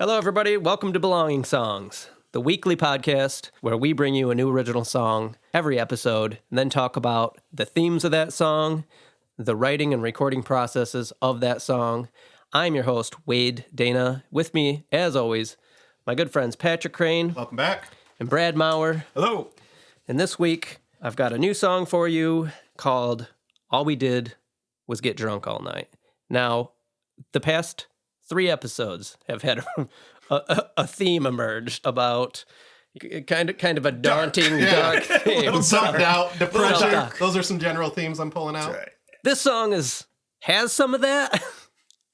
Hello, everybody. Welcome to Belonging Songs, the weekly podcast where we bring you a new original song every episode and then talk about the themes of that song, the writing and recording processes of that song. I'm your host, Wade Dana. With me, as always, my good friends Patrick Crane. Welcome back. And Brad Maurer. Hello. And this week, I've got a new song for you called All We Did Was Get Drunk All Night. Now, the past 3 episodes have had a theme emerged about kind of a daunting, dark theme. Little self-doubt, depression. Dark. Those are some general themes I'm pulling out. Right. This song has some of that,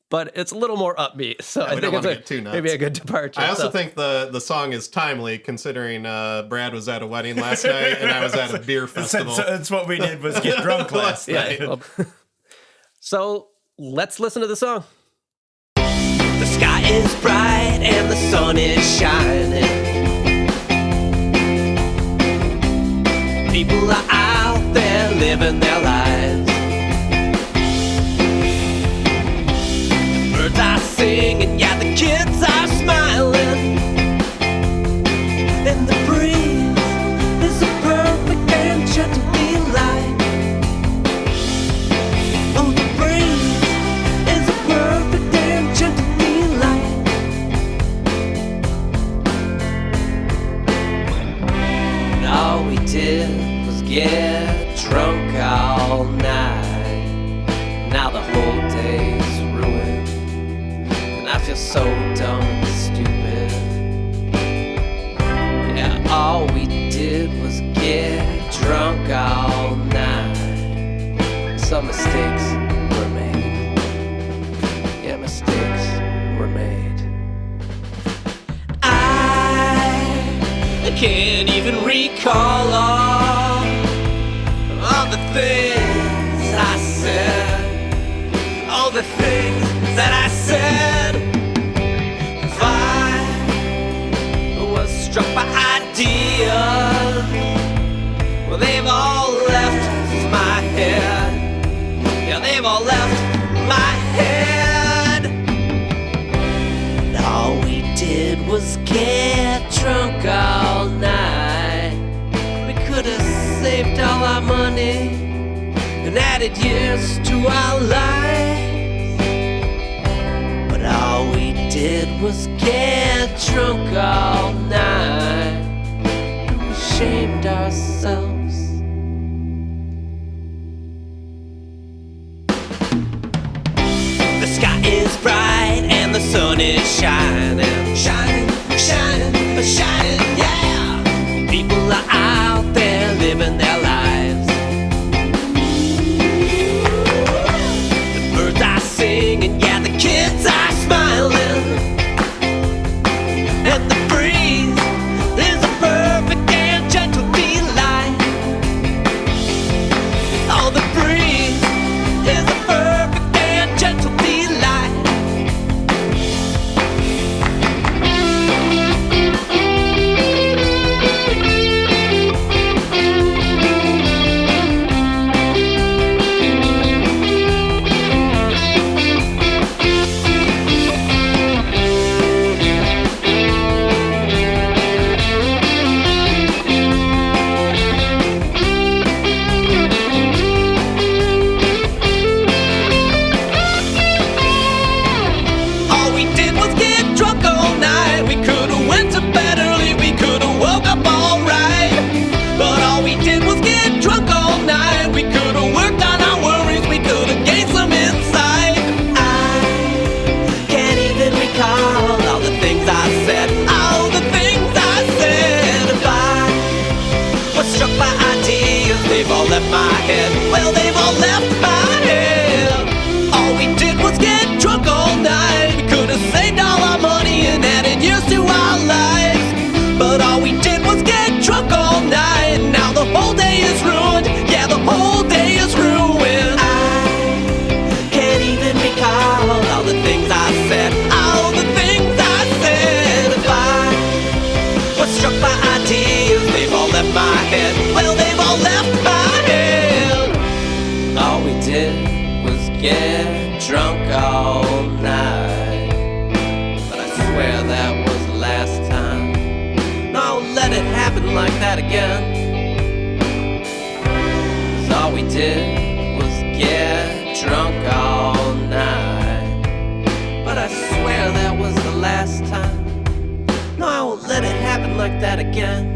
but it's a little more upbeat. So I we don't think wanna it's get too nuts. maybe a good departure. I also think the song is timely, considering Brad was at a wedding last night and I was at a beer festival. That's what we did was get drunk last night. well, so let's listen to the song. The sky is bright and the sun is shining. People are out there living their lives. The birds are singing, yeah, the kids are smiling. And the breeze is a perfect and gentle delight. Oh, the breeze is a perfect and gentle delight. And all we did was get drunk all night. Now the whole day's ruined, and I feel so dumb and stupid. Yeah, all we did was get drunk all night. Some mistakes were made. Yeah, mistakes were made. I can't even recall all the things I said. All the things that I said. If I was struck by ideas, well, they've all left my head. Yeah, they've all left my head. And all we did was get drunk all night. We could have saved all our money and added years to our lives. But all we did was get drunk all night. And we shamed ourselves. The sky is bright and the sun is shining. Shining, shining, shining, yeah. People are out there living their lives. The birds are singing, yeah, the kids are smiling. And the breeze is a perfect and gentle delight. Oh, the breeze is a perfect and gentle delight. like that again.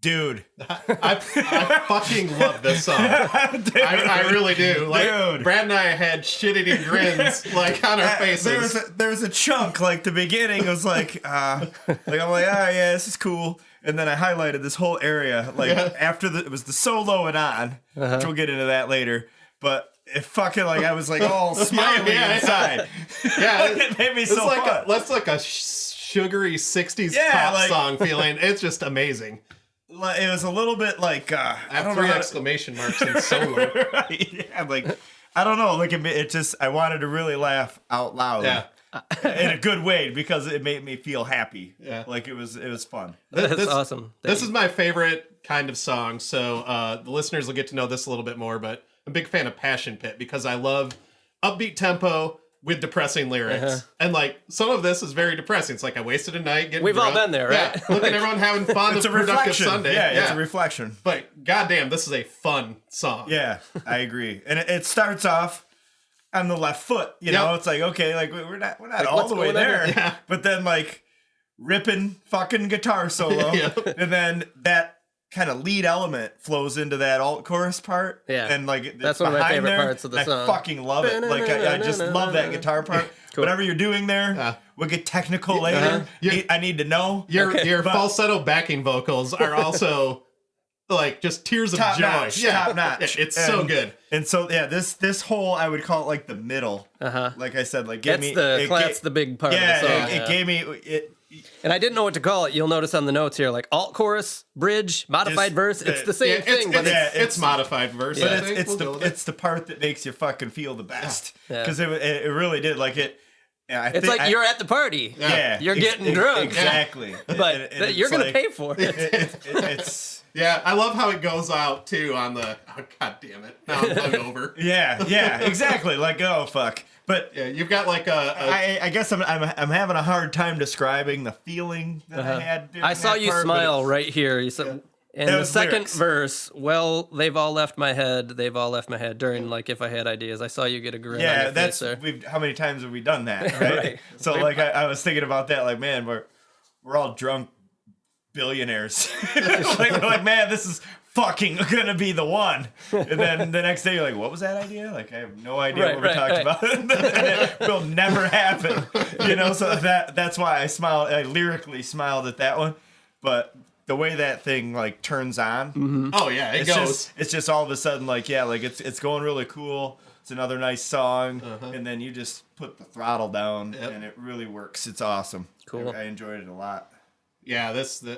Dude. I fucking love this song. I really do. Like, Dude. Brad and I had shit-eating grins like on our faces. There's a chunk, like the beginning was like I'm like, yeah, this is cool. And then I highlighted this whole area, like after it was the solo and on, which we'll get into that later. But it fucking like I was like all smiley inside. Yeah, it made me it's so like fun. that's like a sugary 60s pop like- song feeling. It's just amazing. It was a little bit like I I have don't 3 know exclamation marks in solo. yeah, like I don't know. Like it just I wanted to really laugh out loud. Yeah. In a good way because it made me feel happy. Yeah. Like it was fun. That's awesome. This is my favorite kind of song, so the listeners will get to know this a little bit more, but I'm a big fan of Passion Pit because I love upbeat tempo with depressing lyrics. And like some of this is very depressing. It's like I wasted a night getting We've all drunk. been there, right? Yeah, look at everyone having fun. It's It's a a productive reflection. Sunday. Yeah, it's a reflection. But goddamn, this is a fun song. Yeah, I agree. And it starts off on the left foot. You know, it's like okay, like we're not all what's the way going on there. here? Yeah. But then like ripping fucking guitar solo, and then that kind of lead element flows into that alt chorus part. Yeah. And like it's That's one of my behind favorite there, parts of the and song. I fucking love it. Like I just love that guitar part. Cool. Whatever you're doing there, we'll get technical later. Yeah. I need to know. Your but- falsetto backing vocals are also like just tears of top joy. notch, top notch. It's so good. And so yeah, this whole I would call it like the middle. Like I said, like That's the big part of the song. It gave me it. And I didn't know what to call it. You'll notice on the notes here, like alt chorus, bridge, modified verse. It's the same thing, but it's modified verse. But I think. it's We'll go the with it. it's the part that makes you fucking feel the best Yeah. because it really did like it. Yeah, it's like you're at the party. yeah You're getting drunk. exactly, But And you're it's going to like- pay for it. It's Yeah, I love how it goes out too on the. Oh, God damn it! Now I'm hungover. yeah, exactly. Like oh fuck, but Yeah, you've got like I guess I'm having a hard time describing the feeling that I had. during I saw that you part, but smile right here. You said, and That the was second lyrics. verse, well, they've all left my head. They've all left my head during like if I had ideas. I saw you get a grin on Yeah, your that's face there. how many times have we done that, right? Right. So like I was thinking about that, like man, we're all drunk billionaires. We're like man, this is fucking gonna be the one. And then the next day you're like, what was that idea? Like I have no idea what we talked about. And it will never happen. You know, so that's why I smiled. I lyrically smiled at that one, but. The way that thing like turns on, oh yeah, it it's goes. it's just all of a sudden like yeah, like it's going really cool. It's another nice song, and then you just put the throttle down, and it really works. It's awesome. Cool. I enjoyed it a lot. Yeah,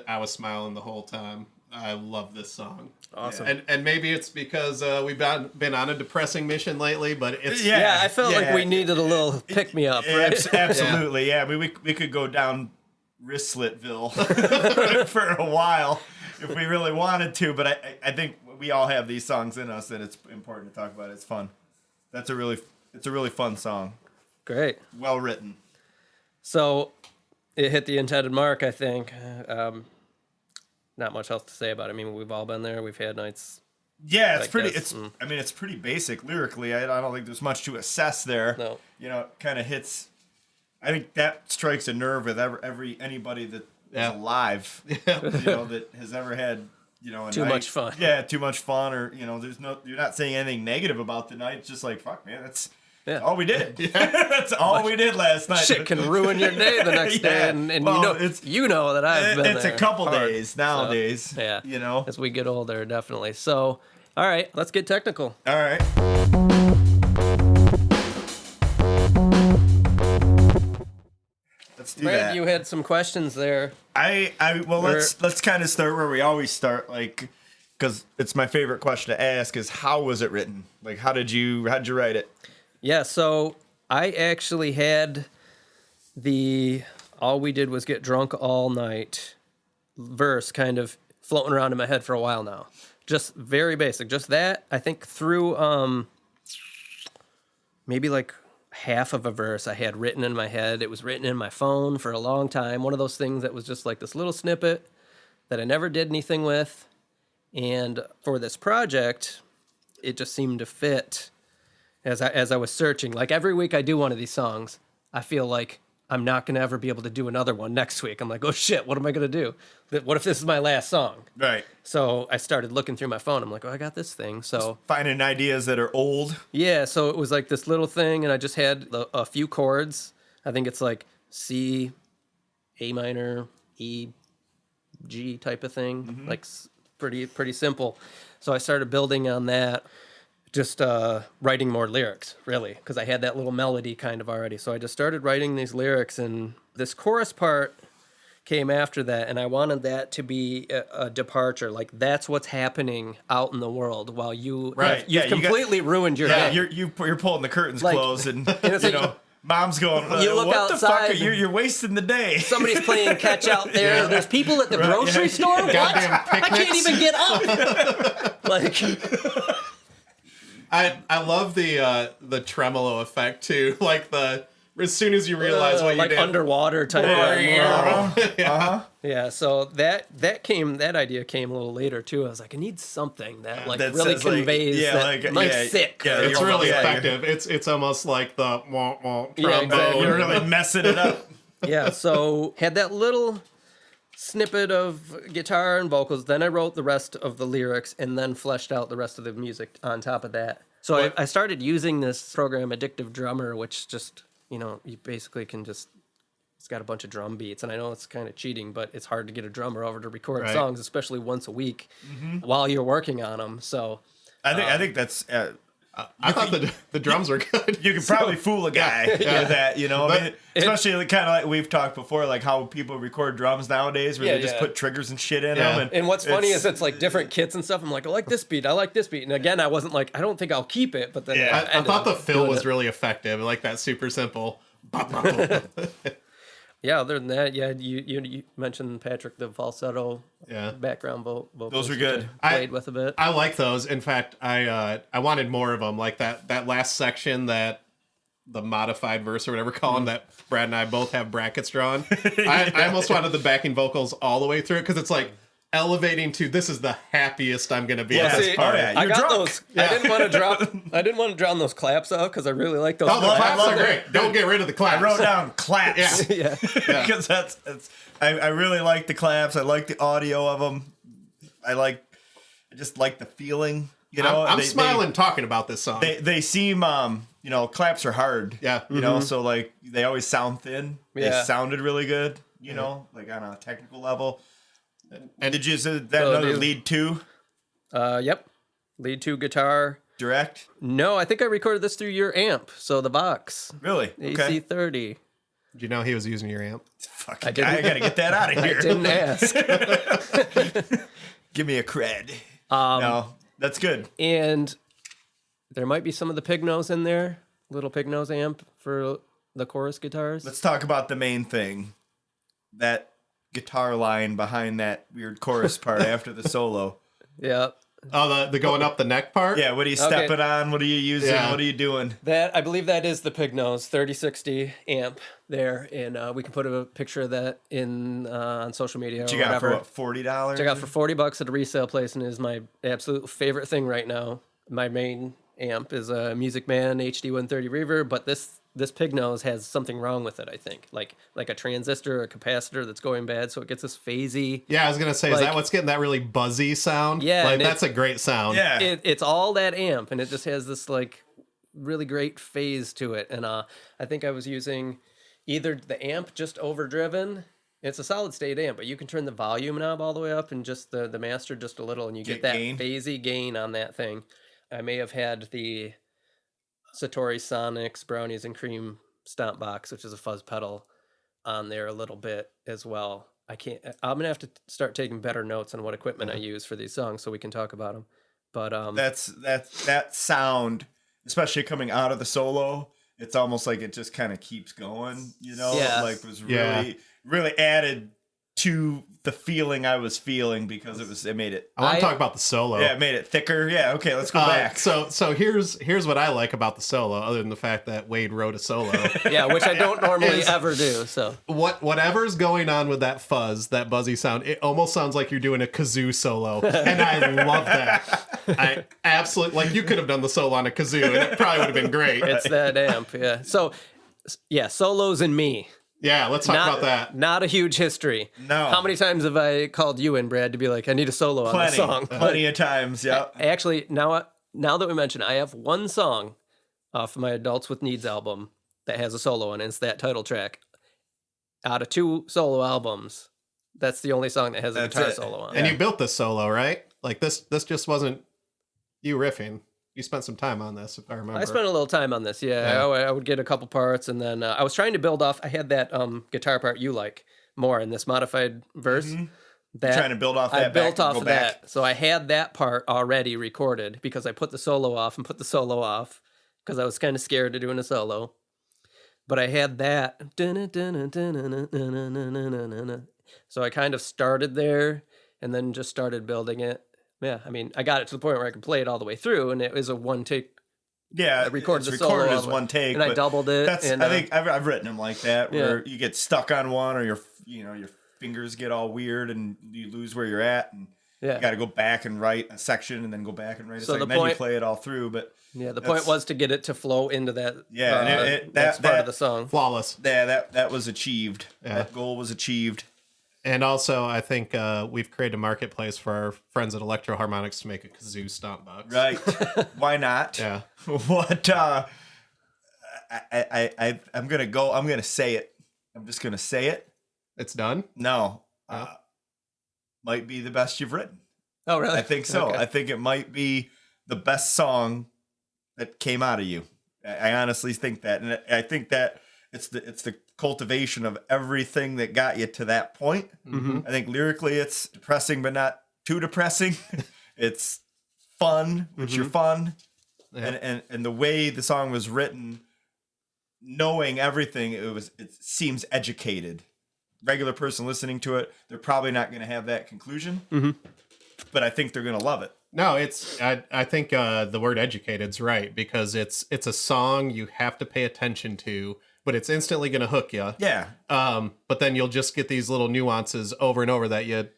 I was smiling the whole time. I love this song. Awesome. And maybe it's because we've been on a depressing mission lately, but it's Yeah, I felt like Yeah. we needed a little pick me up, right? Absolutely, yeah. I mean, we could go down Wristletville for a while if we really wanted to, but I think we all have these songs in us, and it's important to talk about. It's fun. It's a really fun song. Great. Well written. So it hit the intended mark, I think. Not much else to say about it. I mean, we've all been there. We've had nights. Yeah, it's Like pretty. this, I mean, it's pretty basic lyrically. I don't think there's much to assess there. No. You know, it kind of hits. I think that strikes a nerve with anybody that is alive. You know, that has ever had a Too night- much fun. Yeah, too much fun, or you're not saying anything negative about the night. It's just like fuck, man, that's all we did. That's all we did last night. Shit can ruin your day the next day, and well, you know that I've been it's there a couple hard. days nowadays. So, yeah, you know. as we get older, definitely. So, all right, let's get technical. All right. Let's do Brad, that. you had some questions there. Let's kind of start where we always start, like, because it's my favorite question to ask is how was it written? Like, how'd you write it? Yeah, so I actually had all we did was get drunk all night verse kind of floating around in my head for a while now. Just very basic. Just that, I think through maybe like half of a verse I had written in my head. It was written in my phone for a long time. One of those things that was just like this little snippet that I never did anything with. And for this project, it just seemed to fit as I was searching. Like every week I do one of these songs, I feel like I'm not going to ever be able to do another one next week. I'm like, oh shit, what am I going to do? What if this is my last song? Right. So I started looking through my phone. I'm like, oh, I got this thing. So Finding ideas that are old. yeah, so it was like this little thing, and I just had a few chords. I think it's like C, A minor, E, G type of thing, like pretty simple. So I started building on that, just writing more lyrics, really, because I had that little melody kind of already. So I just started writing these lyrics, and this chorus part came after that, and I wanted that to be a departure. Like, that's what's happening out in the world while you've completely ruined your day. You're pulling the curtains Like, close, and it's you like- know, mom's going, You look what the fuck? outside. You're wasting the day. Somebody's playing catch out there. There's people at the grocery store. What? Goddamn I can't picnics. even get up. Like, I love the tremolo effect too. Like as soon as you realize what you like did. underwater type. Uh-huh. Yeah. So that idea came a little later too. I was like, I need something that like That really says, like, conveys that I'm sick. Yeah, It's you're- really yeah, effective. It's almost like the wah wah Yeah, trombone. exactly. You're really messing it up. Yeah. So had that little snippet of guitar and vocals. Then I wrote the rest of the lyrics and then fleshed out the rest of the music on top of that. So I started using this program, Addictive Drummer, which just, you basically can just, it's got a bunch of drum beats. And I know it's kind of cheating, but it's hard to get a drummer over to record Right. songs, especially once a week while you're working on them. So I think that's. I thought the drums were good. You can probably fool a guy with that, I mean, especially kind of like we've talked before, like how people record drums nowadays, where they just put triggers and shit in them. And what's funny is it's like different kits and stuff. I'm like, I like this beat. And again, I wasn't like, I don't think I'll keep it. But then I thought the fill was really effective. I like that super simple. Yeah, other than that, you mentioned, Patrick, the falsetto background vocals. Those were good. I played with a bit. I like those. In fact, I wanted more of them. Like that last section, that the modified verse or whatever call them, that Brad and I both have brackets drawn. I almost wanted the backing vocals all the way through it, because it's like elevating to, this is the happiest I'm gonna be at this part. I got those. I didn't want to drown those claps off because I really like those. Oh, the claps. claps are great. Don't get rid of the claps. I wrote down claps. Yeah. Because I really like the claps. I like the audio of them. I just like the feeling. I'm smiling talking about this song. They seem, claps are hard. Yeah. So like they always sound thin. Yeah. They sounded really good. Like on a technical level. And did you say that So another lead 2? Yep. Lead 2 guitar. Direct? No, I think I recorded this through your amp. So the box. Really? Okay. AC30. Did you know he was using your amp? Fuck, I didn't- I gotta get that out of here. I didn't ask. Give me a cred. No, that's good. And there might be some of the pig nose in there. Little pig nose amp for the chorus guitars. Let's talk about the main thing. That guitar line behind that weird chorus part after the solo. Yeah. Oh, the going up the neck part? Yeah, what are you stepping on? What are you using? Yeah. What are you doing? That, I believe that is the pig nose 3060 amp there, and we can put a picture of that in on social media or What you got whatever. for what, $40? Check out for $40 at a resale place, and it is my absolute favorite thing right now. My main amp is a Music Man HD 130 reverb, but this pig nose has something wrong with it, I think. Like a transistor or a capacitor that's going bad, so it gets this phasey. Yeah, I was gonna say, is that what's getting that really buzzy sound? Yeah, like and that's a great sound. Yeah. It's all that amp, and it just has this like really great phase to it. And I think I was using either the amp just overdriven. It's a solid state amp, but you can turn the volume knob all the way up and just the master just a little, and you get that gain. phasey gain on that thing. I may have had the Satori Sonics Brownies and Cream Stomp Box, which is a fuzz pedal, on there a little bit as well. I'm gonna have to start taking better notes on what equipment I use for these songs so we can talk about them. But That's that sound, especially coming out of the solo. It's almost like it just kind of keeps going, Yeah. like was really added to the feeling I was feeling because it made it. I want to talk about the solo. Yeah, it made it thicker. Yeah, okay, let's go back. So here's what I like about the solo, other than the fact that Wade wrote a solo. Yeah, which I don't normally ever do. So Whatever's going on with that fuzz, that buzzy sound, it almost sounds like you're doing a kazoo solo, and I love that. I absolutely, like, you could have done the solo on a kazoo, and it probably would have been great. it's that amp, yeah. So, yeah, solos and me. Yeah, let's talk about that. Not a huge history. No. How many times have I called you in, Brad, to be like, I need a solo on the song? Plenty of times, yeah. Actually, now that we mention, I have one song off my Adults with Needs album that has a solo on it. It's that title track. Out of 2 solo albums, that's the only song that has a guitar solo on it. And you built this solo, right? Like, this just wasn't you riffing. You spent some time on this, if I remember. I spent a little time on this, yeah. I would get a couple parts, and then I was trying to build off. I had that guitar part you like more in this modified verse. Mm-hmm. That Trying to build off that. I built off of that, so I had that part already recorded because I put the solo off and put the solo off because I was kind of scared of doing a solo. But I had that, so I kind of started there and then just started building it. Yeah, I mean, I got it to the point where I could play it all the way through, and it was a one take. Yeah, I recorded it's the solo recorded as one take, and I doubled it. That's, and, I think I've written them like that, where you get stuck on one, or your fingers get all weird, and you lose where you're at, and you got to go back and write a section, and then go back and write a section, then you play it all through. But yeah, the point was to get it to flow into that. That's part of the song. Flawless. Yeah, that was achieved. Yeah. That goal was achieved. And also, I think we've created a marketplace for our friends at Electro Harmonics to make a kazoo stomp box. Right? Why not? Yeah. What? I'm gonna go. I'm gonna say it. I'm just gonna say it. It's done. No. Might be the best you've written. Oh, really? I think so. Okay. I think it might be the best song that came out of you. I honestly think that, and I think that it's the cultivation of everything that got you to that point. Mm-hmm. I think lyrically it's depressing, but not too depressing. It's fun, which you're fun, and the way the song was written, knowing everything, it seems educated. Regular person listening to it, they're probably not going to have that conclusion, but I think they're going to love it. No, I think the word educated's right, because it's a song you have to pay attention to, but it's instantly going to hook you. Yeah. But then you'll just get these little nuances over and over that you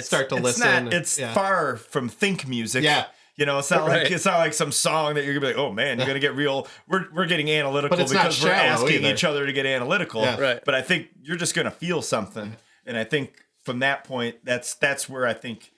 start to listen. It's far from think music. Yeah. You know, it's not like some song that you're gonna be like, oh man, you're gonna get real. We're getting analytical because we're asking each other to get analytical. Yeah. Right. But I think you're just gonna feel something, and I think from that point, that's where I think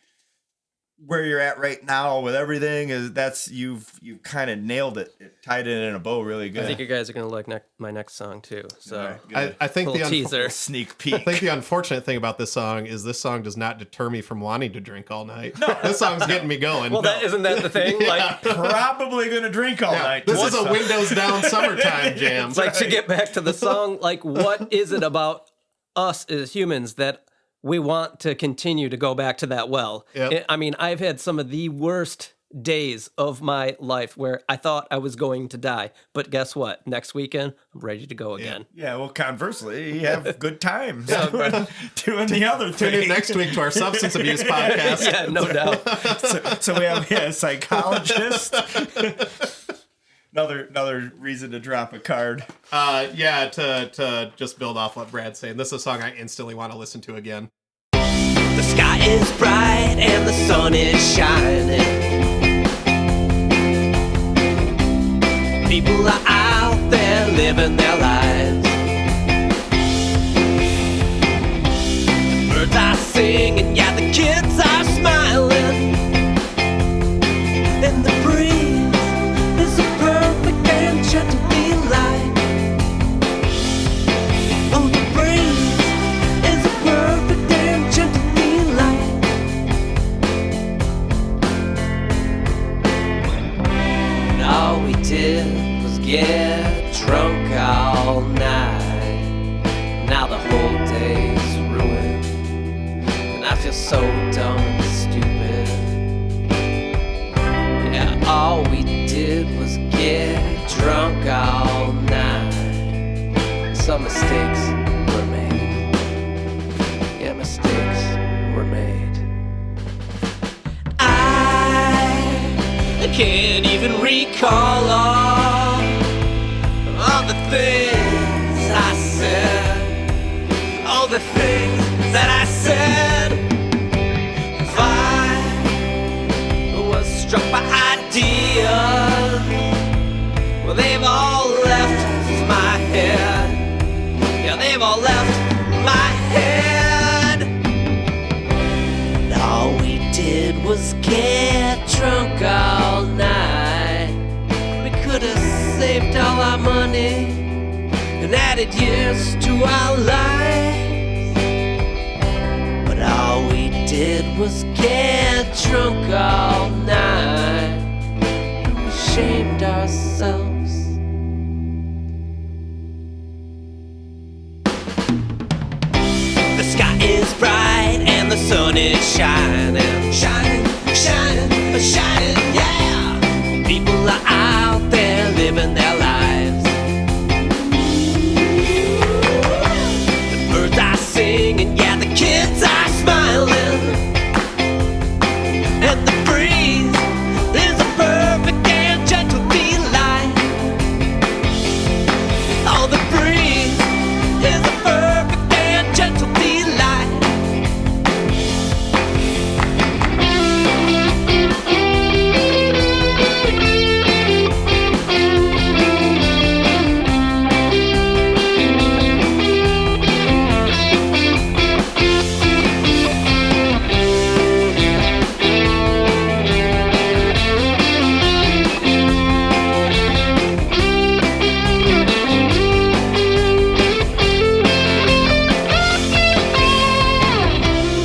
where you're at right now with everything is you've kind of nailed it. It tied it in a bow really good. I think you guys are gonna like my next song too. So I think little teaser, sneak peek. I think the unfortunate thing about this song is this song does not deter me from wanting to drink all night. No, this song's getting me going. well, isn't that the thing? Like, probably gonna drink all night. This is a windows down summertime jam. like to get back to the song, like what is it about us as humans that we want to continue to go back to that well? Yep. I mean, I've had some of the worst days of my life where I thought I was going to die. But guess what? Next weekend, I'm ready to go again. Yeah, well, conversely, you have good times doing the other Tune thing. in next week to our substance abuse podcast. Yeah, no doubt. So we have a psychologist. Another reason to drop a card. To just build off what Brad's saying. This is a song I instantly want to listen to again. The sky is bright and the sun is shining. People are out there living their lives. The birds are singing, yeah, the kids are smiling. And the breeze is a perfect adventure to be like. Oh, the breeze is a perfect adventure to be like. And all we did was get drunk all night. Now the whole day's ruined, and I feel so dumb and stupid. Yeah, all we did was get drunk all night. Some mistakes were made. Yeah, mistakes that I said. If I was struck by ideas, well, they've all left my head. Yeah, they've all left my head. And all we did was get drunk all night. We could have saved all our money and added years to our lives. But all we did was get drunk all night. And we shamed ourselves. The sky is bright and the sun is shining. Shining, shining, shining, yeah. People are out there living their lives. The birds are singing, yeah, the kids are smiling. And the breeze is a perfect and gentle delight. Oh, the breeze is a perfect and gentle delight.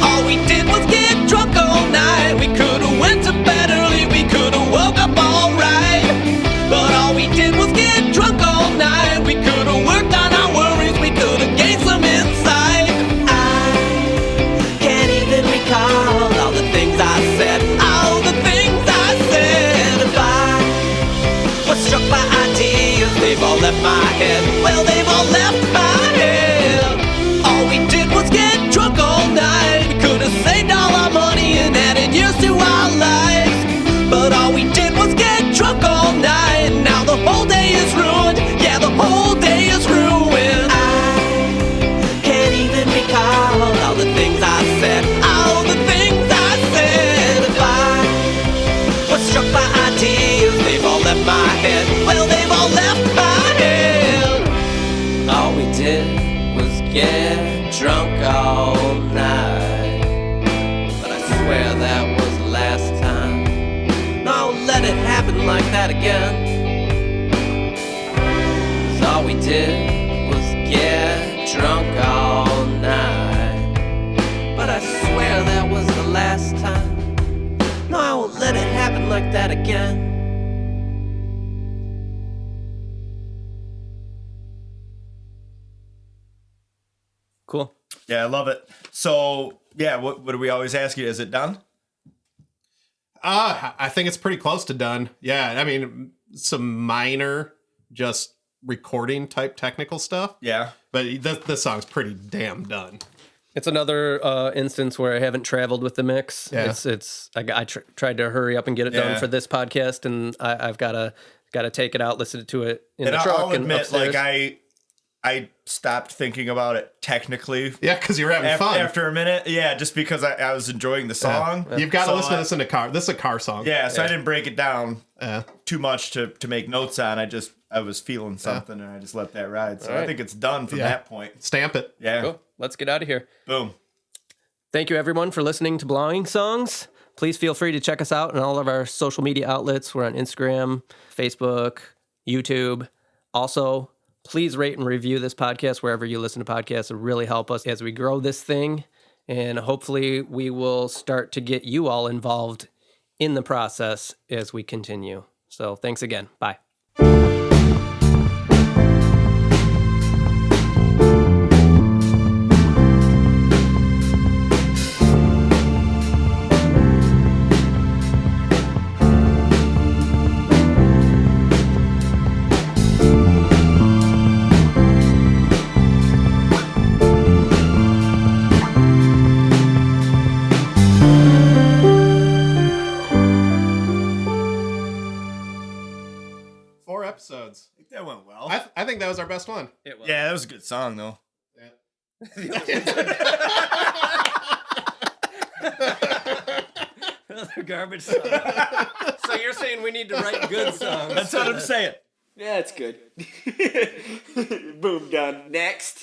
All we did was get drunk all night. We could've went to bed early, we could've woke up all right. But all we did was get drunk all night. We could've worked on our worries, we could've gained some insight. I can't even recall all the things I said, all the things I said. If I was struck by ideas, they've all left my head. Well, they've all left my head. All we did was get drunk all night. We could have saved all our money and added years to our lives. But all we did was get drunk all night. And now the whole day is ruined. Yeah, the whole day is ruined. I can't even recall all the things I said, all the things I said. If I was struck by ideas, they've all left my head. Well, they've all left my head. All we did was get drunk all night. But I swear that was the last time. No, let it happen like that again. 'Cause all we did was get drunk all night. But I swear that was the last time. No, I won't let it happen like that again. Cool. Yeah, I love it. So, yeah, what do we always ask you? Is it done? I think it's pretty close to done. Yeah, I mean, some minor, just recording type technical stuff. Yeah. But this song's pretty damn done. It's another instance where I haven't traveled with the mix. Yeah. I tried to hurry up and get it done Yeah. for this podcast, and I've got to take it out, listen to it in And the truck I'll and admit, upstairs. like, I stopped thinking about it technically. Yeah, because you're having fun. After a minute, yeah, just because I was enjoying the song. You've got to So listen to this in a car. This is a car song. Yeah, so I didn't break it down Yeah. too much to make notes on. I was feeling something and I just let that ride. So All right. I think it's done from Yeah. that point. Stamp it. Yeah. Cool. Let's get out of here. Boom. Thank you, everyone, for listening to Belonging Songs. Please feel free to check us out on all of our social media outlets. We're on Instagram, Facebook, YouTube. Also, please rate and review this podcast wherever you listen to podcasts. It really help us as we grow this thing. And hopefully we will start to get you all involved in the process as we continue. So thanks again. Bye. Episodes. That went well. I think that was our best one. It was. Yeah, that was a good song though. Another garbage song. So you're saying we need to write good songs? That's what I'm saying. Yeah, it's good. Boom, done. Next.